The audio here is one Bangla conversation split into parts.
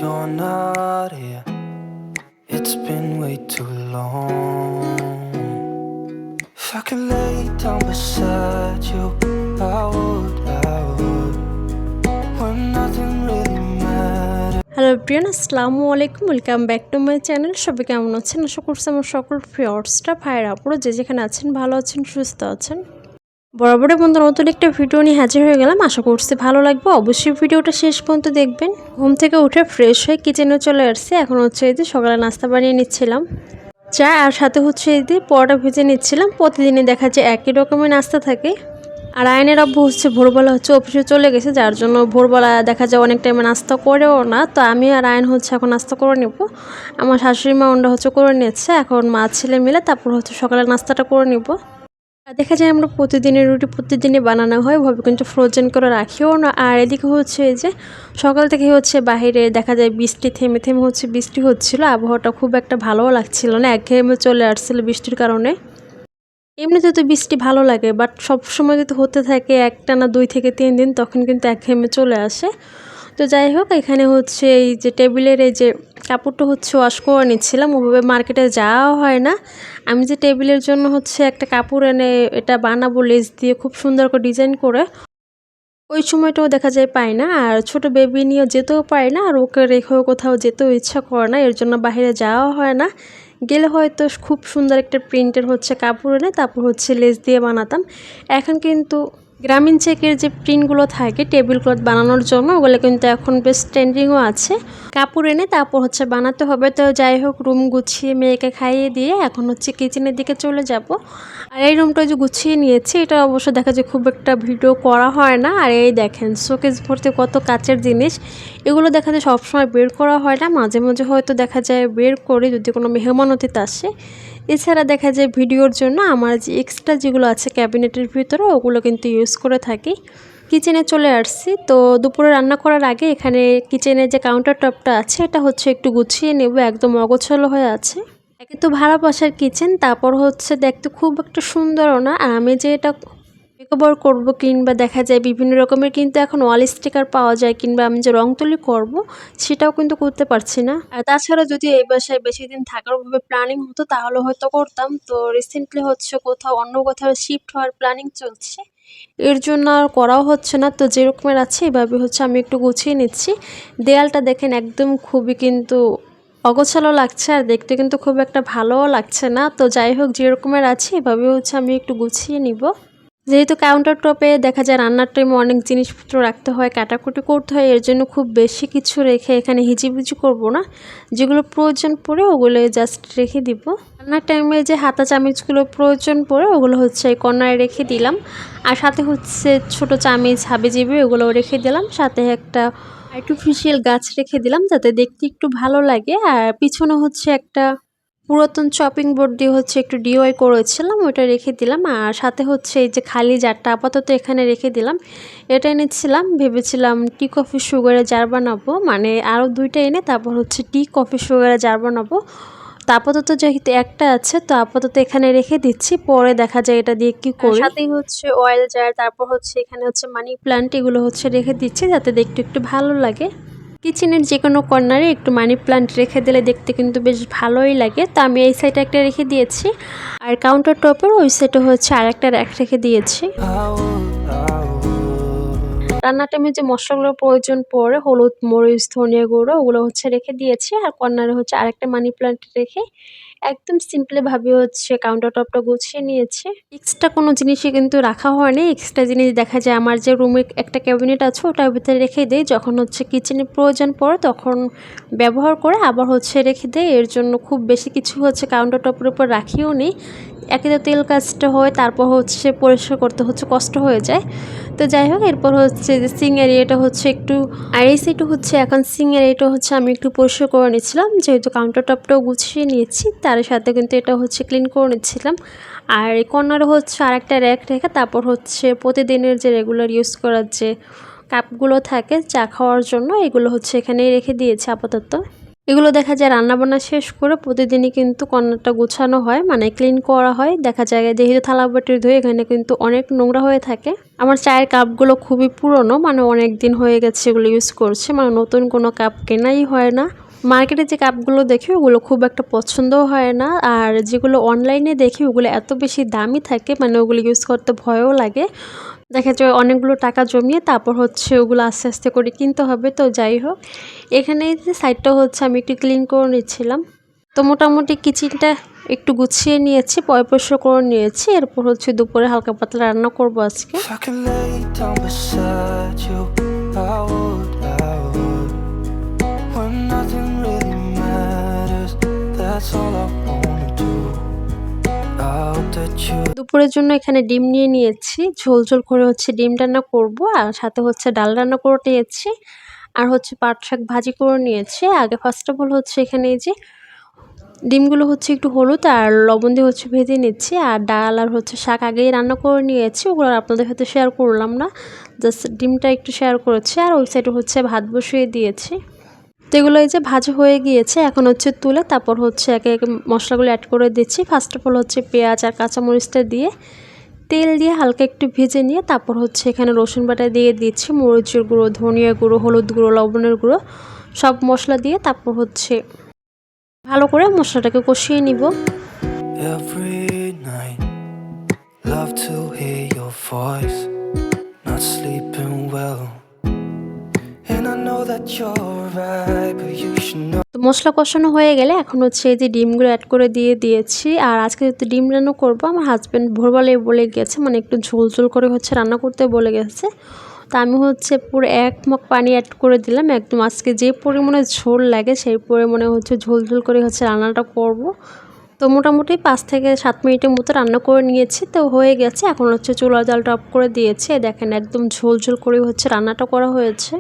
you're not here. It's been way too long. If I could lay down beside you, I would, when nothing really matters. Hello Priyan, আসসালামু আলাইকুম। Welcome back to my channel. সবাই কেমন আছেন? আশা করছি আমার সকল ফিওর্সটা ভাইয়ের আপুরা যে যেখানে আছেন ভালো আছেন, সুস্থ আছেন। বরাবরের বন্ধু নতুন একটা ভিডিও নিয়ে হাজির হয়ে গেলাম। আশা করছি ভালো লাগবে। অবশ্যই ভিডিওটা শেষ পর্যন্ত দেখবেন। ঘুম থেকে উঠে ফ্রেশ হয়ে কিচেনে চলে আসছি। এখন হচ্ছে এই যে সকালে নাস্তা বানিয়ে নিচ্ছিলাম, চা আর সাথে হচ্ছে এই যে পরোটা ভেজে নিচ্ছিলাম। প্রতিদিনই দেখা যায় একই রকমের নাস্তা থাকে। আর আয়নের আব্বু হচ্ছে ভোরবেলা হচ্ছে অফিসে চলে গেছে, যার জন্য ভোরবেলা দেখা যায় অনেক টাইমে নাস্তা করেও না। তো আমি আর আয়ন হচ্ছে এখন নাস্তা করে নেব। আমার শাশুড়ি মা ওনরা হচ্ছে করে নিচ্ছে। এখন মা ছেলে মিলে তারপর হচ্ছে সকালে নাস্তাটা করে নিব। আর দেখা যায় আমরা প্রতিদিনের রুটি প্রতিদিনই বানানো হয় ভাবে, কিন্তু ফ্রোজেন করে রাখিও না। আর এদিকে হচ্ছে এই যে সকাল থেকে হচ্ছে বাহিরে দেখা যায় বৃষ্টি থেমে থেমে হচ্ছে বৃষ্টি হচ্ছিল। আবহাওয়াটা খুব একটা ভালোও লাগছিল না, একঘেয়েমে চলে আসছিল বৃষ্টির কারণে। এমনিতে তো বৃষ্টি ভালো লাগে, বাট সবসময় যদি হতে থাকে একটানা 2 থেকে 3 দিন, তখন কিন্তু একঘেয়েমে চলে আসে। তো যাই হোক, এখানে হচ্ছে এই যে টেবিলের এই যে কাপড়টা হচ্ছে ওয়াশ করে নিচ্ছিলাম। ওভাবে মার্কেটে যাওয়া হয় না। আমি যে টেবিলের জন্য হচ্ছে একটা কাপড় এনে এটা বানাবো লেস দিয়ে খুব সুন্দর করে ডিজাইন করে, ওই সময়টাও দেখা যায় পাই না। আর ছোট বেবি নিয়ে যেতেও পারি না, আর ওকে রেখেও কোথাও যেতেও ইচ্ছা করে না, এর জন্য বাইরে যাওয়া হয় না। গেলে হয়তো খুব সুন্দর একটা প্রিন্টের হচ্ছে কাপড় এনে তারপর হচ্ছে লেস দিয়ে বানাতাম। এখন কিন্তু গ্রামীণ চেকের যে প্রিন্টগুলো থাকে টেবিল ক্লথ বানানোর জন্য, ওগুলো কিন্তু এখন বেশ ট্রেন্ডিংও আছে। কাপড় এনে তারপর হচ্ছে বানাতে হবে। তো যাই হোক, রুম গুছিয়ে মেয়েকে খাইয়ে দিয়ে এখন হচ্ছে কিচেনের দিকে চলে যাব। আর এই রুমটা যে গুছিয়ে নিয়েছি, এটা অবশ্য দেখা যায় খুব একটা ভিডিও করা হয় না। আর এই দেখেন শোকেস ভর্তি কত কাচের জিনিস। এগুলো দেখা যায় সবসময় বের করা হয় না, মাঝে মাঝে হয়তো দেখা যায় বের করে যদি কোনো মেহমান অতিথি আসে। এছাড়া দেখা যায় ভিডিওর জন্য আমার যে এক্সট্রা যেগুলো আছে ক্যাবিনেটের ভিতরে, ওগুলো কিন্তু ইউজ করে থাকি। কিচেনে চলে আসছি। তো দুপুরে রান্না করার আগে এখানে কিচেনে যে কাউন্টার টপটা আছে এটা হচ্ছে একটু গুছিয়ে নেব, একদম অগোছালো হয়ে আছে। একে তো ভাড়া বাসার কিচেন, তারপর হচ্ছে দেখতে খুব একটা সুন্দরও না। আর আমি যে এটা মেকওভার করব কিংবা দেখা যায় বিভিন্ন রকমের কিন্তু এখন ওয়াল স্টিকার পাওয়া যায়, কিংবা আমি যে রং তুলি করব সেটাও কিন্তু করতে পারছি না। আর তাছাড়া যদি এই বাসায় বেশি দিন থাকার ভাবে প্ল্যানিং হতো তাহলে হয়তো করতাম। তো রিসেন্টলি হচ্ছে কোথাও অন্য কোথাও শিফট হওয়ার প্ল্যানিং চলছে, এর জন্য আর করাও হচ্ছে না। তো যেরকমের আছে এভাবে হচ্ছে আমি একটু গুছিয়ে নিচ্ছি। দেয়ালটা দেখেন একদম খুবই কিন্তু অগোছালো লাগছে, আর দেখতে কিন্তু খুব একটা ভালোও লাগছে না। তো যাই হোক, যেরকমের আছে এভাবে হচ্ছে আমি একটু গুছিয়ে নিব। যেহেতু কাউন্টার টপে দেখা যায় রান্নার টাইমে অনেক জিনিসপত্র রাখতে হয়, কাটাকুটি করতে হয়, এর জন্য খুব বেশি কিছু রেখে এখানে হিজিবিজি করব না। যেগুলো প্রয়োজন পড়ে ওগুলো জাস্ট রেখে দিব। রান্নার টাইমে যে হাতা চামচগুলো প্রয়োজন পড়ে ওগুলো হচ্ছে এই কর্নারে রেখে দিলাম। আর সাথে হচ্ছে ছোট চামচ হাবিজিবি ওগুলো রেখে দিলাম। সাথে একটা আর্টিফিশিয়াল গাছ রেখে দিলাম যাতে দেখতে একটু ভালো লাগে। আর পিছনে হচ্ছে একটা পুরাতন চপিং বোর্ড দিয়ে হচ্ছে একটু ডিওয়াই করেছিলাম, ওইটা রেখে দিলাম। আর সাথে হচ্ছে এই যে খালি জারটা আপাতত এখানে রেখে দিলাম। এটা এনেছিলাম, ভেবেছিলাম টি কফি সুগারে জার বানাবো, মানে আরও 2টা এনে তারপর হচ্ছে টি কফি সুগারে জার বানাবো। তো আপাতত যেহেতু একটা আছে, তো আপাতত এখানে রেখে দিচ্ছি, পরে দেখা যায় এটা দিয়ে কি করি। সাথেই হচ্ছে অয়েল জার, তারপর হচ্ছে এখানে হচ্ছে মানি প্ল্যান্ট, এগুলো হচ্ছে রেখে দিচ্ছি যাতে দেখতে একটু ভালো লাগে। কিচেনের যে কোনো কর্নারে একটু মানি প্ল্যান্ট রেখে দিলে দেখতে কিন্তু বেশ ভালোই লাগে। তো আমি এই সাইডে একটা রেখে দিয়েছি, আর কাউন্টার টপের ওই সাইডে হচ্ছে আরেকটা র্যাক রেখে দিয়েছি। রান্নার টাইমে যে মশলাগুলোর প্রয়োজন পড়ে হলুদ, মরিচ, ধনিয়া গুঁড়ো ওগুলো হচ্ছে রেখে দিয়েছি। আর কর্নারে হচ্ছে আরেকটা মানি প্ল্যান্ট রেখে একদম সিম্পলি ভাবে হচ্ছে কাউন্টার টপটা গুছিয়ে নিয়েছি। এক্সট্রা কোনো জিনিসই কিন্তু রাখা হয়নি। এক্সট্রা জিনিস দেখা যায় আমার যে রুমে একটা ক্যাবিনেট আছে ওটার ভিতরে রেখে দেই, যখন হচ্ছে কিচেনে প্রয়োজন পড়ে তখন ব্যবহার করে আবার হচ্ছে রেখে দেয়। এর জন্য খুব বেশি কিছু হচ্ছে কাউন্টার টপের উপর রাখিও নেই। একে তো তেল কাজটা হয়, তারপর হচ্ছে পরিষ্কার করতে হচ্ছে কষ্ট হয়ে যায়। তো যাই হোক, এরপর হচ্ছে যে সিং এরিয়াটা হচ্ছে একটু, আর এই সাইডটা হচ্ছে এখন সিং এরিয়াটা হচ্ছে আমি একটু পরিষ্কার করে নিচ্ছিলাম, যেহেতু কাউন্টার টপটাও গুছিয়ে নিয়েছি তার সাথে কিন্তু এটা হচ্ছে ক্লিন করে নিচ্ছিলাম। আর এই কর্নারে হচ্ছে আরেকটা র্যাক রেখে তারপর হচ্ছে প্রতিদিনের যে রেগুলার ইউজ করার যে কাপগুলো থাকে চা খাওয়ার জন্য, এগুলো হচ্ছে এখানেই রেখে দিয়েছি আপাতত। এগুলো দেখা যায় রান্নাবান্না শেষ করে প্রতিদিনই কিন্তু কর্নারটা গোছানো হয়, মানে ক্লিন করা হয়। দেখা যায় যেহেতু থালা বাটি ধুয়ে এখানে কিন্তু অনেক নোংরা হয়ে থাকে। আমার চায়ের কাপগুলো খুবই পুরনো, মানে অনেক দিন হয়ে গেছে এগুলো ইউজ করছে, মানে নতুন কোনো কাপ কেনাই হয় না। মার্কেটে যে কাপগুলো দেখি ওগুলো খুব একটা পছন্দও হয় না, আর যেগুলো অনলাইনে দেখি ওগুলো এত বেশি দামি থাকে, মানে ওগুলো ইউজ করতে ভয়ও লাগে। দেখা যায় অনেকগুলো টাকা জমিয়ে তারপর হচ্ছে ওগুলো আস্তে আস্তে করে কিনতে হবে। তো যাই হোক, এখানে যে সাইডটা হচ্ছে আমি একটু ক্লিন করে নিচ্ছিলাম। তো মোটামুটি কিচেনটা একটু গুছিয়ে নিয়েছি, পরিষ্কার করে নিয়েছি। এরপর হচ্ছে দুপুরে হালকা পাতলা রান্না করবো আজকে। If I could lay down beside you, I would. When nothing really matters, that's all I wanna do. I hope that you দুপুরের জন্য এখানে ডিম নিয়ে নিয়েছি, ঝোল ঝোল করে হচ্ছে ডিম রান্না করব, আর সাথে হচ্ছে ডাল রান্না করে নিয়েছি, আর হচ্ছে পাট শাক ভাজি করে নিয়েছি। আগে ফার্স্ট অফ অল হচ্ছে এখানে এই যে ডিমগুলো হচ্ছে একটু হলুদ আর লবণ দিয়ে হচ্ছে ভেজে নিচ্ছি, আর ডাল আর হচ্ছে শাক আগেই রান্না করে নিয়েছি, ওগুলো আপনাদের সাথে শেয়ার করলাম না, জাস্ট ডিমটা একটু শেয়ার করেছি। আর ওই সাইডে হচ্ছে ভাত বসিয়ে দিয়েছি। তো এগুলো এই যে ভাজি হয়ে গিয়েছে, এখন হচ্ছে তুলে তারপর হচ্ছে একে একে মশলাগুলো অ্যাড করে দিচ্ছি। ফার্স্ট অফ অল হচ্ছে পেঁয়াজ আর কাঁচামরিচটা দিয়ে তেল দিয়ে হালকা একটু ভেজে নিয়ে তারপর হচ্ছে এখানে রসুন বাটা দিয়ে দিচ্ছি, মরিচের গুঁড়ো, ধনিয়া গুঁড়ো, হলুদ গুঁড়ো, লবণের গুঁড়ো, সব মশলা দিয়ে তারপর হচ্ছে ভালো করে মশলাটাকে কষিয়ে নিব। every night. Love to hear your voice. Not sleeping well. And I know that you're right, but you should know. তো মশলা কষানো হয়ে গেলে এখন হচ্ছে এই যে ডিমগুলো অ্যাড করে দিয়ে দিয়েছি। আর আজকে যেহেতু ডিম রান্না করবো, আমার হাজব্যান্ড ভোরবেলায় বলে গেছে, মানে একটু ঝোল ঝোল করে হচ্ছে রান্না করতে বলে গেছে। তো আমি হচ্ছে পুরো 1 মগ পানি অ্যাড করে দিলাম, একদম আজকে যে পরিমাণে ঝোল লাগে সেই পরিমাণে হচ্ছে ঝোল ঝোল করে হচ্ছে রান্নাটা করব। তো মোটামুটি 5 থেকে 7 মিনিটের মতো রান্না করে নিয়েছি, তো হয়ে গেছে। এখন হচ্ছে চুলার জালটা অফ করে দিয়েছি। দেখেন একদম ঝোল ঝোল করে হচ্ছে রান্নাটা করা হয়েছে।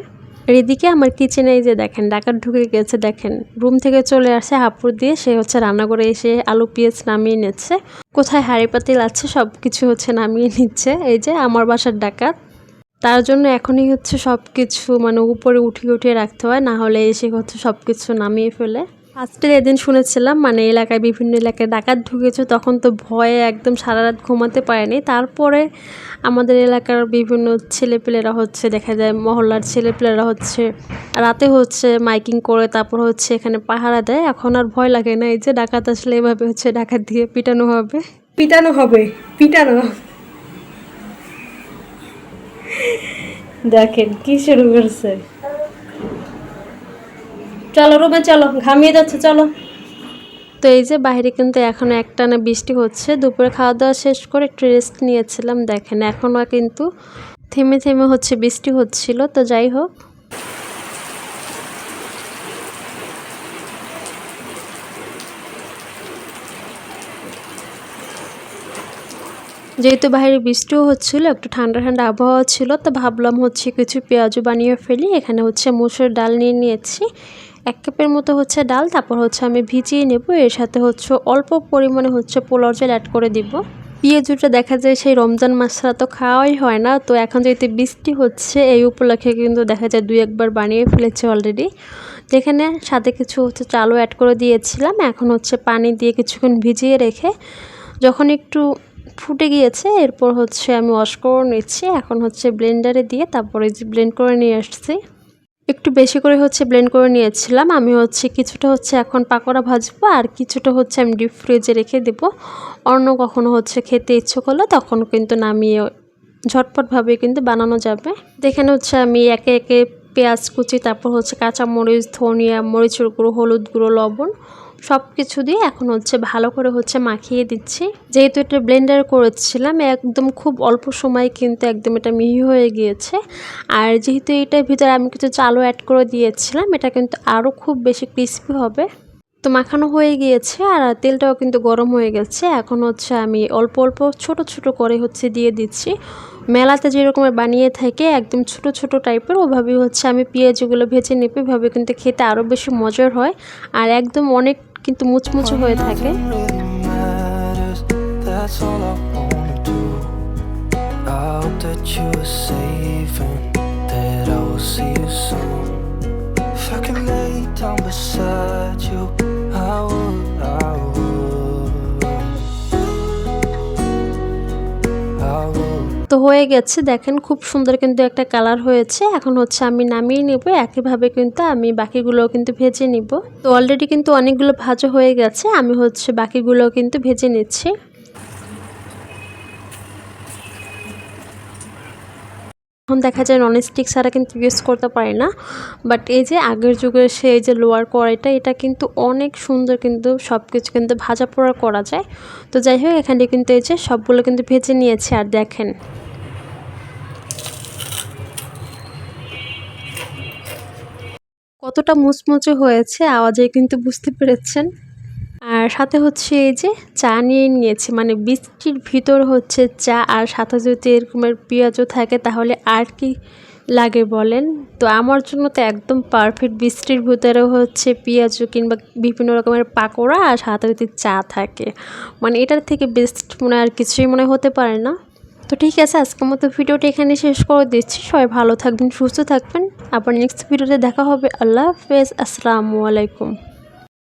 আর এদিকে আমার কিচেনে এই যে দেখেন ডাকাত ঢুকে গেছে, দেখেন রুম থেকে চলে আসে হাঁপুড় দিয়ে, সে হচ্ছে রান্না করে এসে আলু পেঁয়াজ নামিয়ে নিচ্ছে, কোথায় হাঁড়ি পাতিল আছে সব কিছু হচ্ছে নামিয়ে নিচ্ছে। এই যে আমার বাসার ডাকাত, তার জন্য এখনই হচ্ছে সব কিছু মানে উপরে উঠিয়ে উঠিয়ে রাখতে হয়, না হলে এসে হচ্ছে সব কিছু নামিয়ে ফেলে। ফার্স্টের এদিন শুনেছিলাম মানে এলাকায় বিভিন্ন এলাকায় ডাকাত ঢুকেছে, তখন তো ভয়ে একদম সারা রাত ঘুমাতে পারেনি। তারপরে আমাদের এলাকার বিভিন্ন ছেলেপেলেরা হচ্ছে দেখা যায় মহল্লার ছেলেপেলেরা হচ্ছে রাতে হচ্ছে মাইকিং করে তারপর হচ্ছে এখানে পাহারা দেয়। এখন আর ভয় লাগে না, এই যে ডাকাত আসলে এভাবে হচ্ছে ডাকাত দিয়ে পিটানো হবে, পিটানো। দেখেন কি শুরু করছে, চলো রুমে চলো, ঘামিয়ে যাচ্ছে চলো। তো এই যে বাইরে কিন্তু এখনো একটানা বৃষ্টি হচ্ছে। দুপুরে খাওয়া দাওয়া শেষ করে একটু রেস্ট নিয়েছিলাম, দেখেন এখনও কিন্তু থেমে থেমে হচ্ছে বৃষ্টি হচ্ছিল। তো যাই হোক, যেহেতু বাইরে বৃষ্টিও হচ্ছিল, একটু ঠান্ডা ঠান্ডা আবহাওয়া ছিল, তো ভাবলাম হচ্ছে কিছু পেঁয়াজু বানিয়ে ফেলি। এখানে হচ্ছে মসুর ডাল নিয়ে নিয়েছি, 1 কাপের মতো হচ্ছে ডাল, তারপর হচ্ছে আমি ভিজিয়ে নেব। এর সাথে হচ্ছে অল্প পরিমাণে হচ্ছে পোলাও চাল অ্যাড করে দিব। পেঁয়াজুটা দেখা যায় সেই রমজান মাস ছাড়া তো খাওয়াই হয় না, তো এখন যেহেতু বৃষ্টি হচ্ছে এই উপলক্ষে কিন্তু দেখা যায় 2-1 বার বানিয়ে ফেলেছে অলরেডি। যেখানে সাথে কিছু হচ্ছে চালও অ্যাড করে দিয়েছিলাম। এখন হচ্ছে পানি দিয়ে কিছুক্ষণ ভিজিয়ে রেখে যখন একটু ফুটে গিয়েছে এরপর হচ্ছে আমি ওয়াশ করে নিচ্ছি। এখন হচ্ছে ব্লেন্ডারে দিয়ে তারপরে যে ব্লেন্ড করে নিয়ে আসছি, একটু বেশি করে হচ্ছে ব্লেন্ড করে নিয়েছিলাম। আমি হচ্ছে কিছুটা হচ্ছে এখন পাকোড়া ভাজবো আর কিছুটা হচ্ছে আমি ডিপ ফ্রিজে রেখে দেবো, অন্য কখনো হচ্ছে খেতে ইচ্ছে করলে তখন কিন্তু নামিয়ে ঝটপটভাবে কিন্তু বানানো যাবে। এখানে হচ্ছে আমি একে একে পেঁয়াজ কুচি, তারপর হচ্ছে কাঁচামরিচ, ধনিয়া, মরিচের গুঁড়ো, হলুদ গুঁড়ো, লবণ সব কিছু দিয়ে এখন হচ্ছে ভালো করে হচ্ছে মাখিয়ে দিচ্ছি। যেহেতু এটা ব্লেন্ডার করেছিলাম একদম খুব অল্প সময় কিন্তু একদম এটা মিহি হয়ে গিয়েছে। আর যেহেতু এটার ভিতরে আমি কিছু চালও অ্যাড করে দিয়েছিলাম, এটা কিন্তু আরও খুব বেশি ক্রিস্পি হবে। তো মাখানো হয়ে গিয়েছে আর তেলটাও কিন্তু গরম হয়ে গেছে। এখন হচ্ছে আমি অল্প অল্প ছোট ছোট করে হচ্ছে দিয়ে দিচ্ছি। মেলাতে যেরকমের বানিয়ে থাকে একদম ছোট ছোট টাইপের, ওভাবেই হচ্ছে আমি পেঁয়াজগুলো ভেজে নেব। এভাবে কিন্তু খেতে আরও বেশি মজার হয় আর একদম অনেক কিন্তু মুচমুচে হয়ে থাকে। If I can lay down beside তো হয়ে গেছে, দেখেন খুব সুন্দর কিন্তু একটা কালার হয়েছে। এখন হচ্ছে আমি নামিয়ে নেব, একইভাবে কিন্তু আমি বাকিগুলোও কিন্তু ভেজে নিব। তো অলরেডি কিন্তু অনেকগুলো ভাজা হয়ে গেছে, আমি হচ্ছে বাকিগুলোও কিন্তু ভেজে নিচ্ছি। এখন দেখা যায় ননস্টিক ছাড়া কিন্তু ইউজ করতে পারি না, বাট এই যে আগের যুগের সেই যে লোয়ার কড়াইটা, এটা কিন্তু অনেক সুন্দর, কিন্তু সব কিছু কিন্তু ভাজা পোড়া করা যায়। তো যাই হোক, এখানে কিন্তু এই যে সবগুলো কিন্তু ভেজে নিয়েছি। আর দেখেন কতটা মুচমুচে হয়েছে, আওয়াজে কিন্তু বুঝতে পেরেছেন। আর সাথে হচ্ছে এই যে চা নিয়ে নিয়েছি, মানে বৃষ্টির ভিতর হচ্ছে চা, আর সাথে যদি এরকমের পেঁয়াজও থাকে তাহলে আর কি লাগে বলেন। তো আমার জন্য তো একদম পারফেক্ট, বৃষ্টির ভিতরেও হচ্ছে পেঁয়াজও কিংবা বিভিন্ন রকমের পাকোড়া আর সাথে যদি চা থাকে, মানে এটার থেকে বেস্ট মনে আর কিছুই মনে হতে পারে না। তো ঠিক আছে, আজকের মতো ভিডিওটি এখানে শেষ করে দিচ্ছি। সবাই ভালো থাকবেন, সুস্থ থাকবেন। আবার নেক্সট ভিডিওতে দেখা হবে। আল্লাহ হাফেজ, আসসালামু আলাইকুম।